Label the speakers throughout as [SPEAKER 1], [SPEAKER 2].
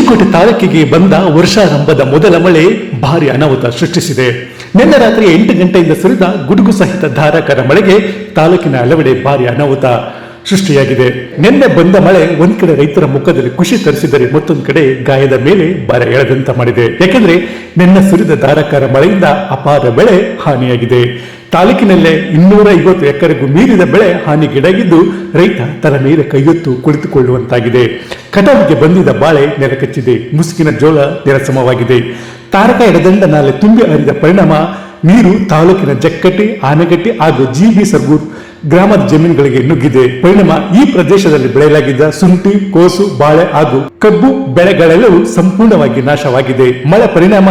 [SPEAKER 1] ಕೋಟೆ ತಾಲೂಕಿಗೆ ಬಂದ ವರ್ಷಾರಂಭದ ಮೊದಲ ಮಳೆ ಭಾರಿ ಅನಾಹುತ ಸೃಷ್ಟಿಸಿದೆ. ನಿನ್ನೆ ರಾತ್ರಿ 8 ಗಂಟೆಯಿಂದ ಸುರಿದ ಗುಡುಗು ಸಹಿತ ಧಾರಾಕಾರ ಮಳೆಗೆ ತಾಲೂಕಿನ ಹಲವೆಡೆ ಭಾರಿ ಅನಾಹುತ ಸೃಷ್ಟಿಯಾಗಿದೆ. ನಿನ್ನೆ ಬಂದ ಮಳೆ ಒಂದ್ ಕಡೆ ರೈತರ ಮುಖದಲ್ಲಿ ಖುಷಿ ತರಿಸಿದರೆ ಮತ್ತೊಂದು ಕಡೆ ಗಾಯದ ಮೇಲೆ ಭಾರ ಎಳೆದಂತ ಮಾಡಿದೆ. ಯಾಕೆಂದ್ರೆ ನಿನ್ನೆ ಸುರಿದ ಧಾರಾಕಾರ ಮಳೆಯಿಂದ ಅಪಾರ ಬೆಳೆ ಹಾನಿಯಾಗಿದೆ. ತಾಲೂಕಿನಲ್ಲೇ 250 ಎಕರೆಗೂ ಮೀರಿದ ಬೆಳೆ ಹಾನಿಗೀಡಾಗಿದ್ದು ರೈತ ತನ್ನ ಮೇಲೆ ಕೈಯೊತ್ತು ಕುಳಿತುಕೊಳ್ಳುವಂತಾಗಿದೆ. ಕಟಾವಿಗೆ ಬಂದಿದ್ದ ಬಾಳೆ ನೆಲಕಚ್ಚಿದೆ. ಮುಸುಕಿನ ಜೋಳ ನೆಲಸಮವಾಗಿದೆ. ತಾರಕ ಎಡದಂಡ ನಾಲೆ ತುಂಬಿ ಹರಿದ ಪರಿಣಾಮ ನೀರು ತಾಲೂಕಿನ ಜಕ್ಕಟ್ಟಿ, ಆನೆಗಟ್ಟಿ ಹಾಗೂ ಜಿಬಿ ಸರ್ಗೂರ್ ಗ್ರಾಮದ ಜಮೀನುಗಳಿಗೆ ನುಗ್ಗಿದೆ. ಪರಿಣಾಮ ಈ ಪ್ರದೇಶದಲ್ಲಿ ಬೆಳೆಯಲಾಗಿದ್ದ ಶುಂಠಿ, ಕೋಸು, ಬಾಳೆ ಹಾಗೂ ಕಬ್ಬು ಬೆಳೆಗಳೆಲ್ಲವೂ ಸಂಪೂರ್ಣವಾಗಿ ನಾಶವಾಗಿದೆ. ಮಳೆ ಪರಿಣಾಮ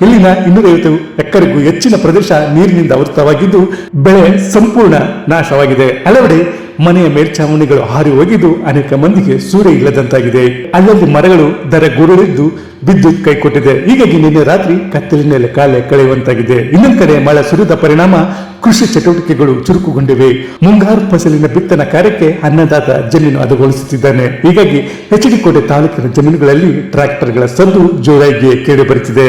[SPEAKER 1] ಇಲ್ಲಿನ 250 ಎಕರೆಗೂ ಹೆಚ್ಚಿನ ಪ್ರದೇಶ ನೀರಿನಿಂದ ಆವೃತವಾಗಿದ್ದು ಬೆಳೆ ಸಂಪೂರ್ಣ ನಾಶವಾಗಿದೆ. ಹಲವೆಡೆ ಮನೆಯ ಮೇಲ್ಛಾವಣಿಗಳು ಹಾರಿ ಹೋಗಿದ್ದು ಅನೇಕ ಮಂದಿಗೆ ಸೂರ್ಯ ಇಲ್ಲದಂತಾಗಿದೆ. ಅಲ್ಲಲ್ಲಿ ಮರಗಳು ಧರೆಗುರುಳಿದ್ದು ವಿದ್ಯುತ್ ಕೈಕೊಟ್ಟಿದೆ. ಹೀಗಾಗಿ ನಿನ್ನೆ ರಾತ್ರಿ ಕತ್ತಲಿನಲ್ಲಿ ಕಾಲ ಕಳೆಯುವಂತಾಗಿದೆ. ಇನ್ನೊಂದು ಕಡೆ ಮಳೆ ಸುರಿದ ಪರಿಣಾಮ ಕೃಷಿ ಚಟುವಟಿಕೆಗಳು ಚುರುಕುಗೊಂಡಿವೆ. ಮುಂಗಾರು ಫಸಲಿನ ಬಿತ್ತನೆ ಕಾರ್ಯಕ್ಕೆ ಅನ್ನದಾತ ಜಮೀನು ಹದಗೊಳಿಸುತ್ತಿದ್ದಾನೆ. ಹೀಗಾಗಿ ಎಚ್ ಡಿ ಕೋಟೆ ತಾಲೂಕಿನ ಜಮೀನುಗಳಲ್ಲಿ ಟ್ರಾಕ್ಟರ್ಗಳ ಸದ್ದು ಜೋರಾಗಿ ಕೇಳಿ ಬರುತ್ತಿದೆ.